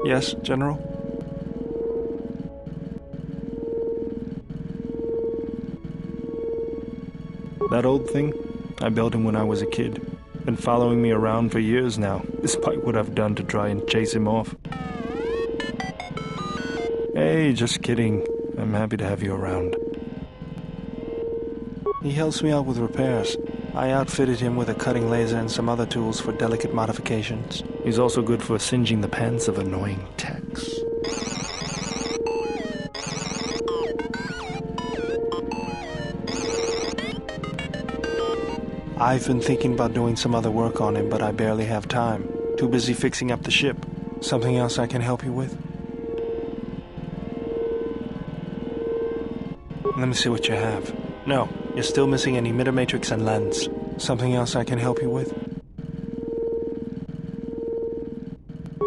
Yes, General? That old thing? I built him when I was a kid. Been following me around for years now, despite what I've done to try and chase him off. Hey, just kidding. I'm happy to have you around. He helps me out with repairs. I outfitted him with a cutting laser and some other tools for delicate modifications. He's also good for singeing the pants of annoying techs. I've been thinking about doing some other work on him, but I barely have time. Too busy fixing up the ship. Something else I can help you with? Let me see what you have. No, you're still missing an emitter matrix and lens. Something else I can help you with?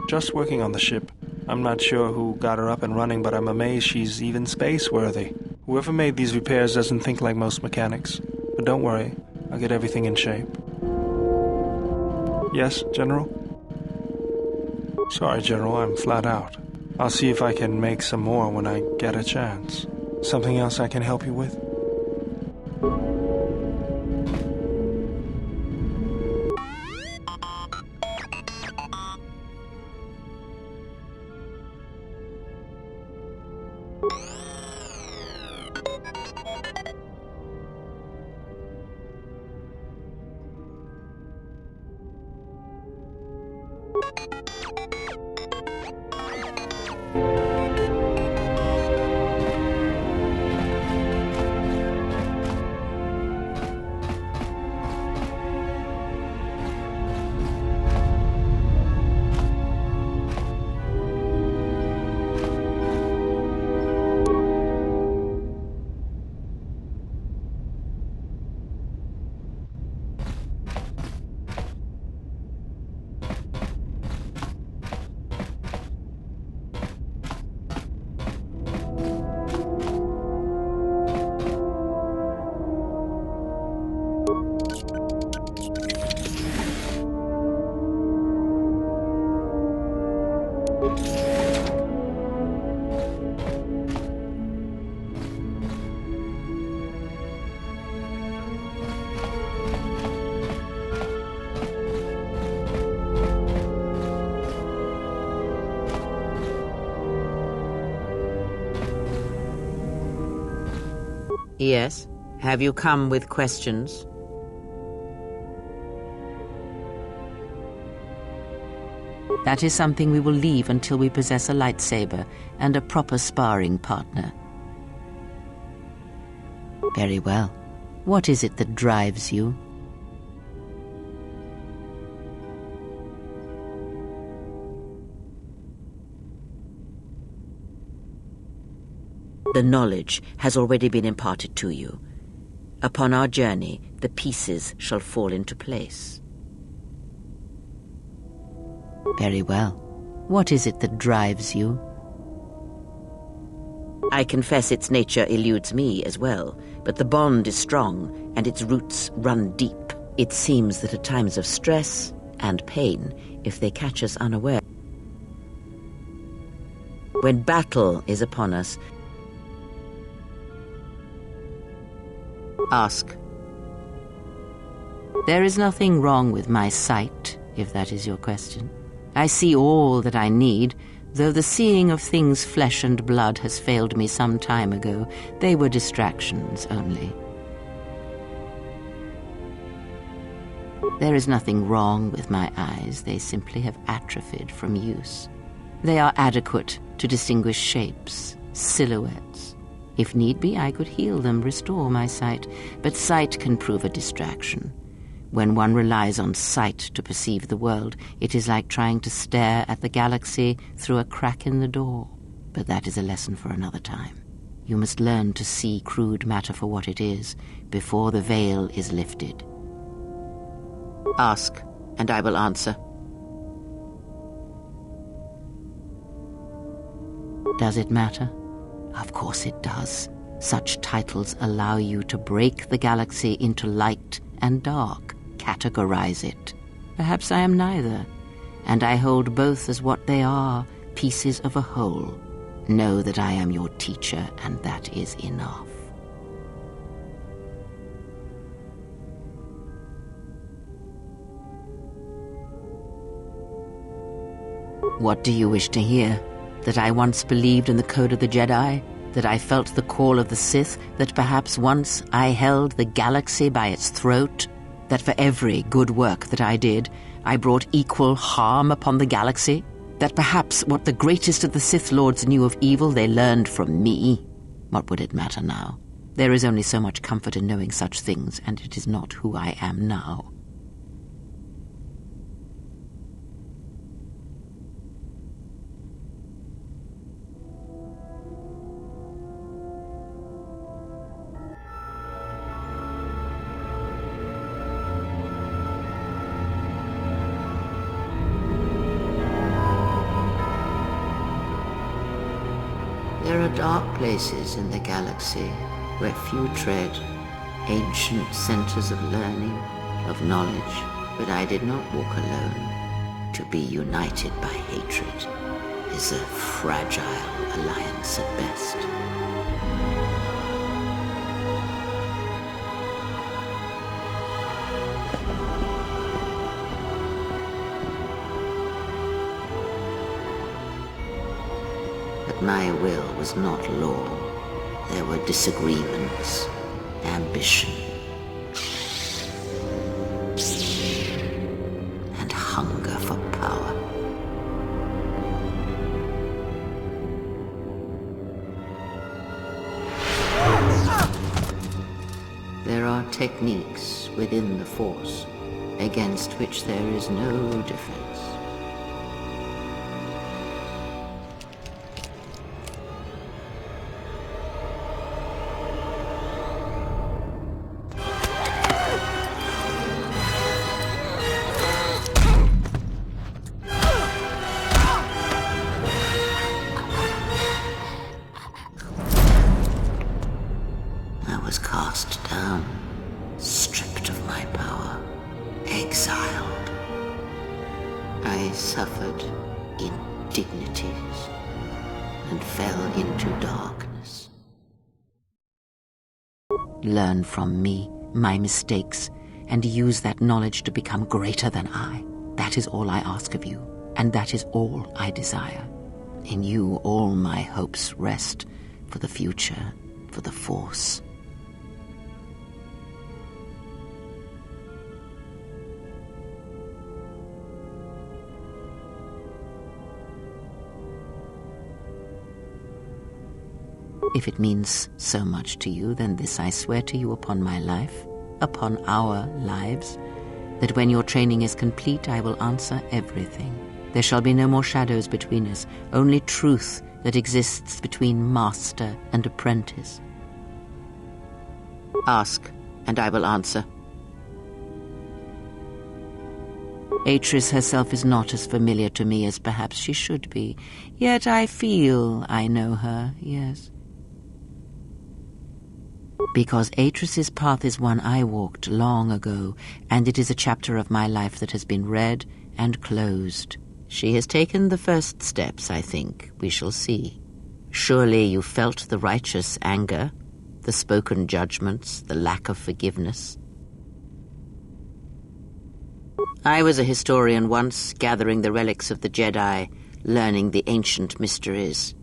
Just working on the ship. I'm not sure who got her up and running, but I'm amazed she's even space-worthy. Whoever made these repairs doesn't think like most mechanics. But don't worry, I'll get everything in shape. Yes, General? Sorry, General, I'm flat out. I'll see if I can make some more when I get a chance. Something else I can help you with? Yes? Have you come with questions? That is something we will leave until we possess a lightsaber and a proper sparring partner. Very well. What is it that drives you? The knowledge has already been imparted to you. Upon our journey, the pieces shall fall into place. Very well. What is it that drives you? I confess its nature eludes me as well, but the bond is strong and its roots run deep. It seems that at times of stress and pain, if they catch us unaware, when battle is upon us, ask. There is nothing wrong with my sight, if that is your question. I see all that I need, though the seeing of things flesh and blood has failed me some time ago. They were distractions only. There is nothing wrong with my eyes. They simply have atrophied from use. They are adequate to distinguish shapes, silhouettes. If need be, I could heal them, restore my sight, but sight can prove a distraction. When one relies on sight to perceive the world, it is like trying to stare at the galaxy through a crack in the door. But that is a lesson for another time. You must learn to see crude matter for what it is, before the veil is lifted. Ask, and I will answer. Does it matter? Of course it does. Such titles allow you to break the galaxy into light and dark, categorize it. Perhaps I am neither, and I hold both as what they are, pieces of a whole. Know that I am your teacher, and that is enough. What do you wish to hear? That I once believed in the code of the Jedi? That I felt the call of the Sith? That perhaps once I held the galaxy by its throat? That for every good work that I did, I brought equal harm upon the galaxy? That perhaps what the greatest of the Sith Lords knew of evil they learned from me? What would it matter now? There is only so much comfort in knowing such things, and it is not who I am now. There are dark places in the galaxy where few tread, ancient centers of learning, of knowledge, but I did not walk alone. To be united by hatred is a fragile alliance at best. My will was not law. There were disagreements, ambition, and hunger for power. There are techniques within the Force against which there is no defense. Cast down, stripped of my power, exiled. I suffered indignities and fell into darkness. Learn from me my mistakes and use that knowledge to become greater than I. That is all I ask of you, and that is all I desire. In you all my hopes rest for the future, for the Force. If it means so much to you, then this I swear to you upon my life, upon our lives, that when your training is complete, I will answer everything. There shall be no more shadows between us, only truth that exists between master and apprentice. Ask, and I will answer. Atris herself is not as familiar to me as perhaps she should be, yet I feel I know her, yes. Because Atris's path is one I walked long ago, and it is a chapter of my life that has been read and closed. She has taken the first steps, I think. We shall see. Surely you felt the righteous anger, the spoken judgments, the lack of forgiveness. I was a historian once, gathering the relics of the Jedi, learning the ancient mysteries.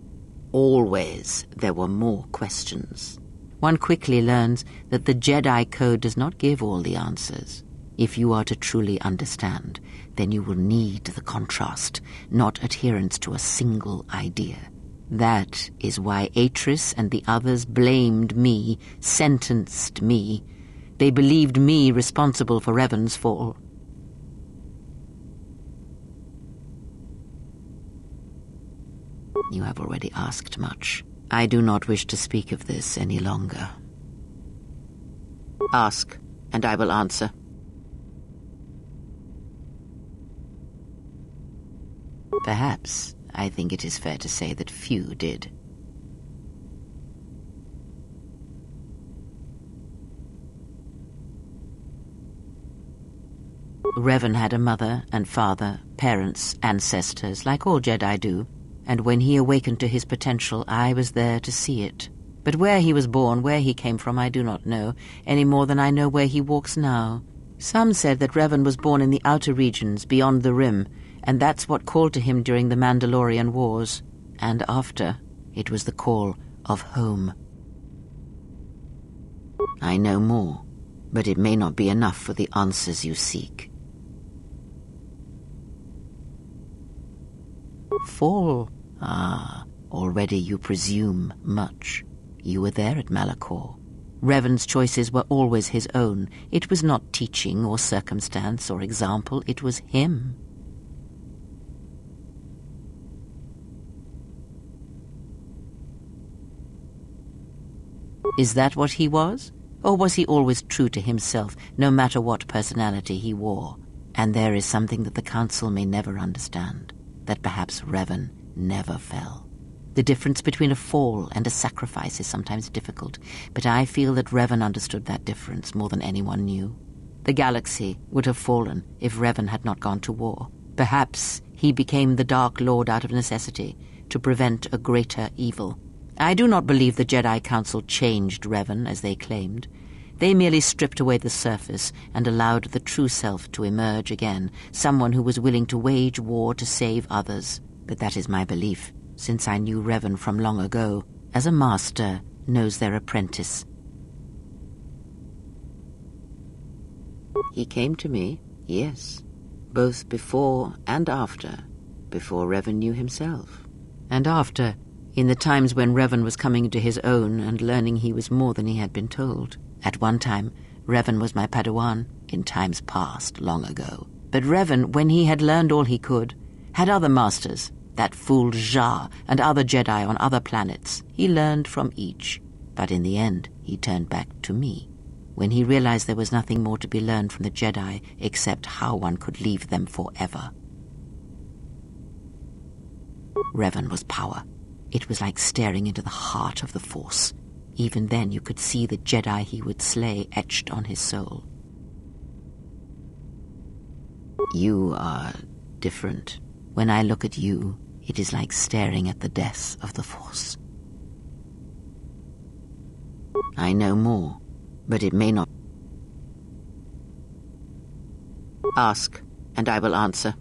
Always there were more questions. One quickly learns that the Jedi Code does not give all the answers. If you are to truly understand, then you will need the contrast, not adherence to a single idea. That is why Atris and the others blamed me, sentenced me. They believed me responsible for Revan's fall. You have already asked much. I do not wish to speak of this any longer. Ask, and I will answer. Perhaps I think it is fair to say that few did. Revan had a mother and father, parents, ancestors, like all Jedi do, and when he awakened to his potential, I was there to see it. But where he was born, where he came from, I do not know, any more than I know where he walks now. Some said that Revan was born in the outer regions, beyond the Rim, and that's what called to him during the Mandalorian Wars. And after, it was the call of home. I know more, but it may not be enough for the answers you seek. Fall. Ah, already you presume much. You were there at Malachor. Revan's choices were always his own. It was not teaching or circumstance or example, it was him. Is that what he was? Or was he always true to himself, no matter what personality he wore? And there is something that the Council may never understand, that perhaps Revan never fell. The difference between a fall and a sacrifice is sometimes difficult, but I feel that Revan understood that difference more than anyone knew. The galaxy would have fallen if Revan had not gone to war. Perhaps he became the Dark Lord out of necessity, to prevent a greater evil. I do not believe the Jedi Council changed Revan, as they claimed. They merely stripped away the surface and allowed the true self to emerge again, someone who was willing to wage war to save others. But that is my belief, since I knew Revan from long ago, as a master knows their apprentice. He came to me, yes, both before and after, before Revan knew himself. And after, in the times when Revan was coming into his own and learning he was more than he had been told. At one time, Revan was my Padawan, in times past, long ago. But Revan, when he had learned all he could, had other masters, that fool Jar and other Jedi on other planets. He learned from each. But in the end, he turned back to me, when he realized there was nothing more to be learned from the Jedi except how one could leave them forever. Revan was power. It was like staring into the heart of the Force. Even then you could see the Jedi he would slay etched on his soul. You are different. When I look at you, it is like staring at the death of the Force. I know more, but it may not. Ask, and I will answer.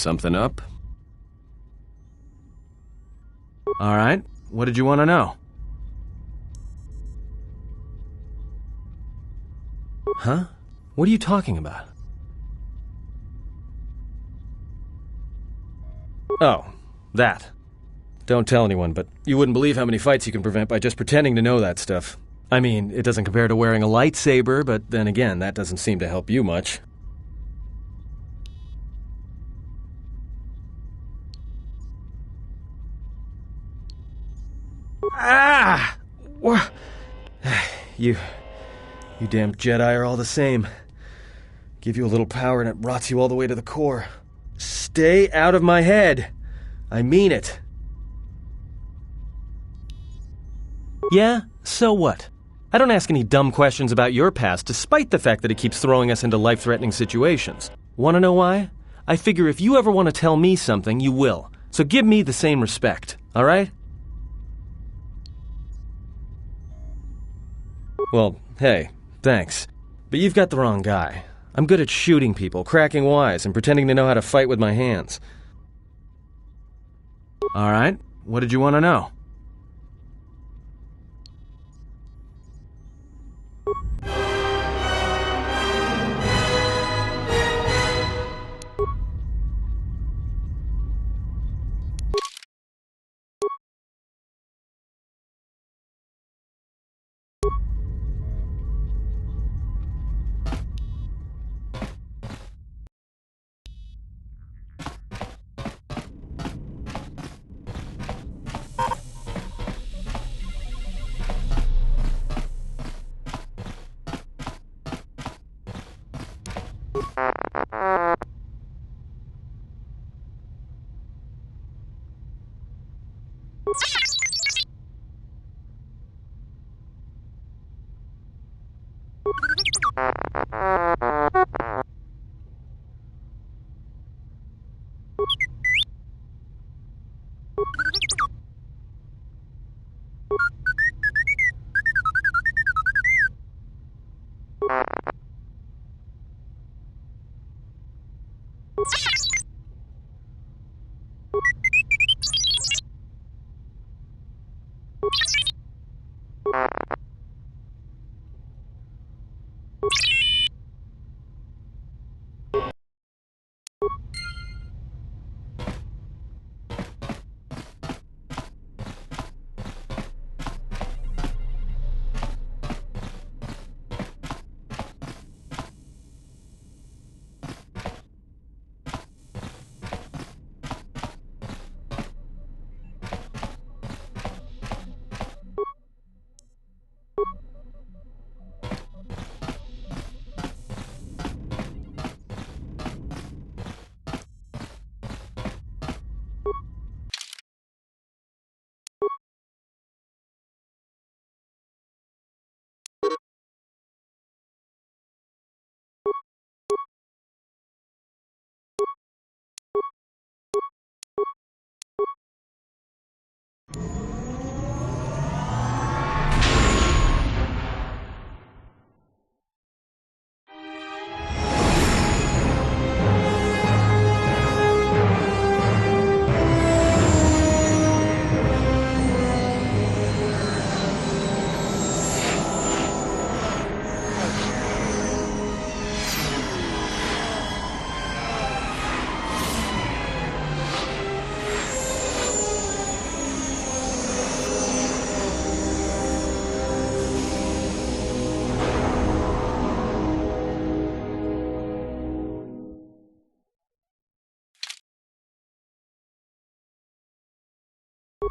Something up? All right. What did you want to know? Huh? What are you talking about? Oh, that. Don't tell anyone, but you wouldn't believe how many fights you can prevent by just pretending to know that stuff. I mean, it doesn't compare to wearing a lightsaber, but then again, that doesn't seem to help you much. Ah! You damn Jedi are all the same. Give you a little power and it rots you all the way to the core. Stay out of my head. I mean it. Yeah? So what? I don't ask any dumb questions about your past, despite the fact that it keeps throwing us into life-threatening situations. Want to know why? I figure if you ever want to tell me something, you will. So give me the same respect, all right? Well, hey, thanks. But you've got the wrong guy. I'm good at shooting people, cracking wise, and pretending to know how to fight with my hands. All right, what did you want to know?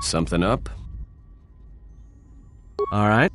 Something up? All right.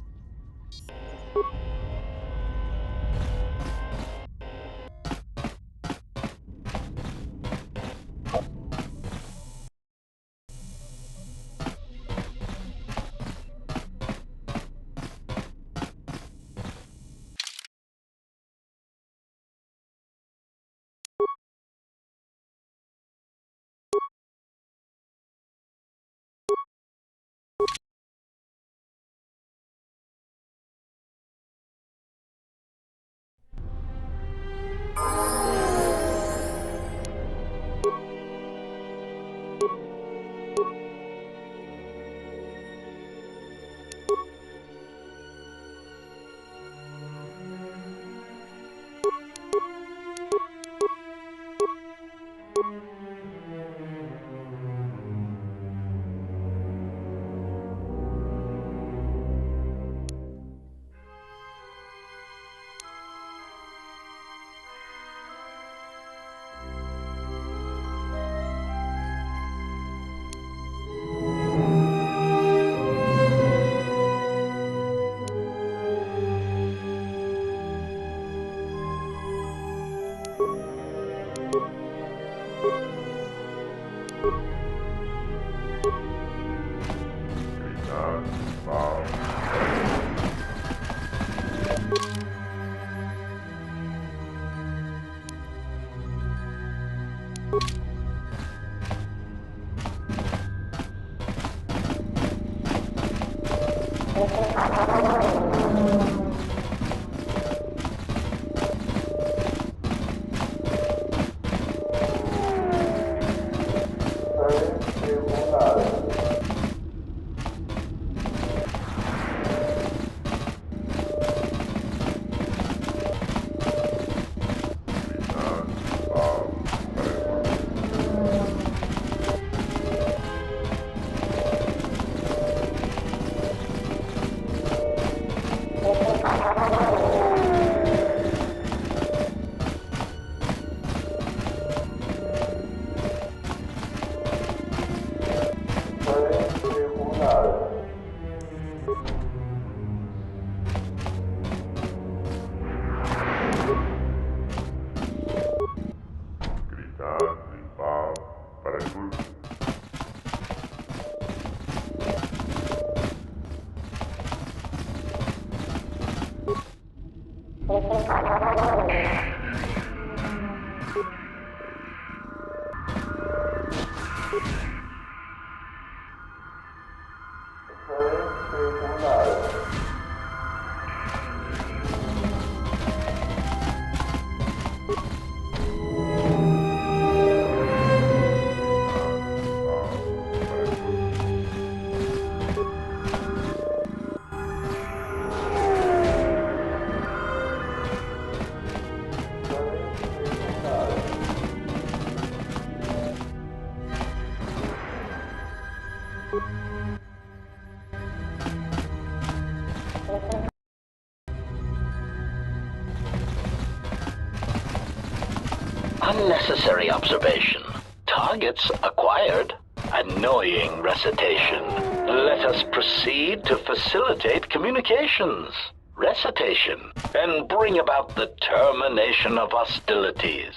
Unnecessary observation. Targets acquired. Annoying recitation. Let us proceed to facilitate communications. Recitation. And bring about the termination of hostilities.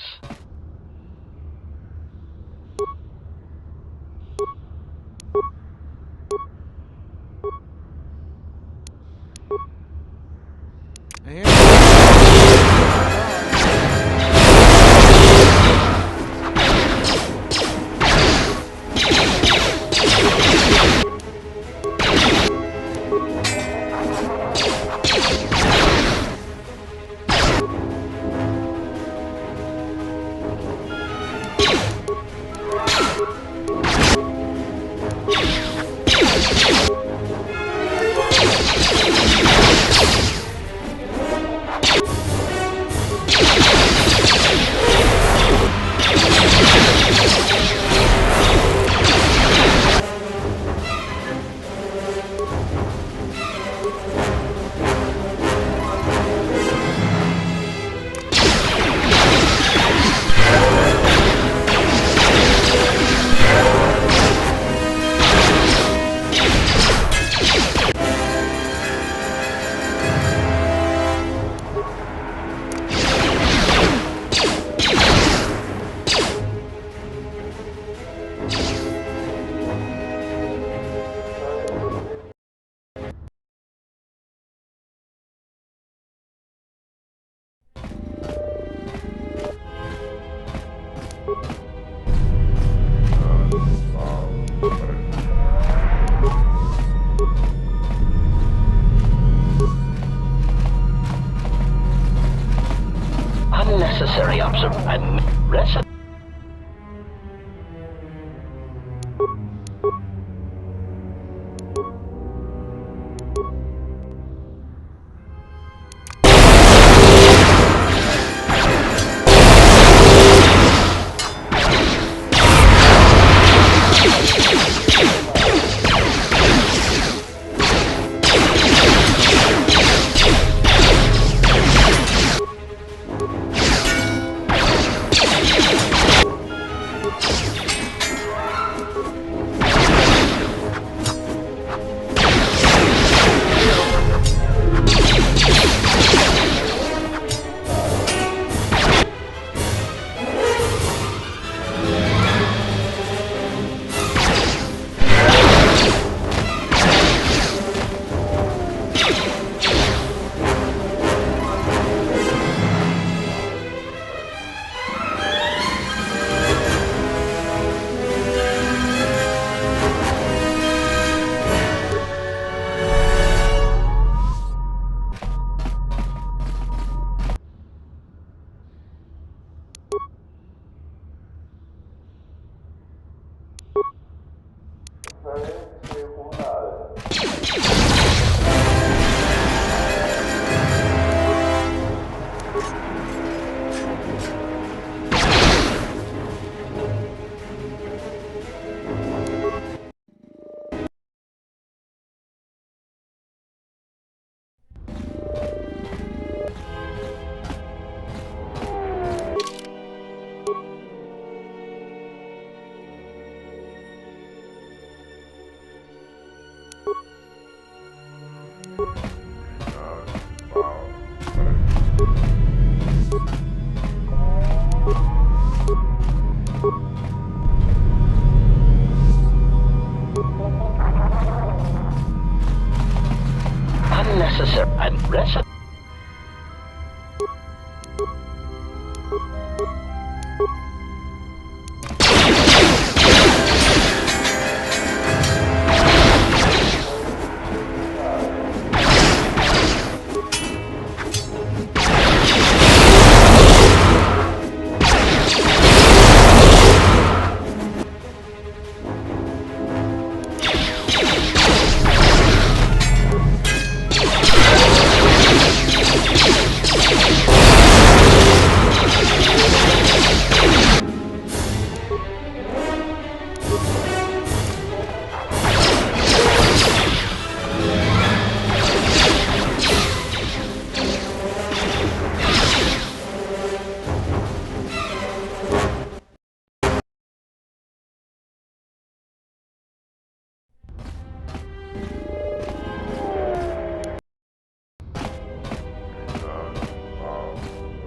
Unnecessary observation. and recitation.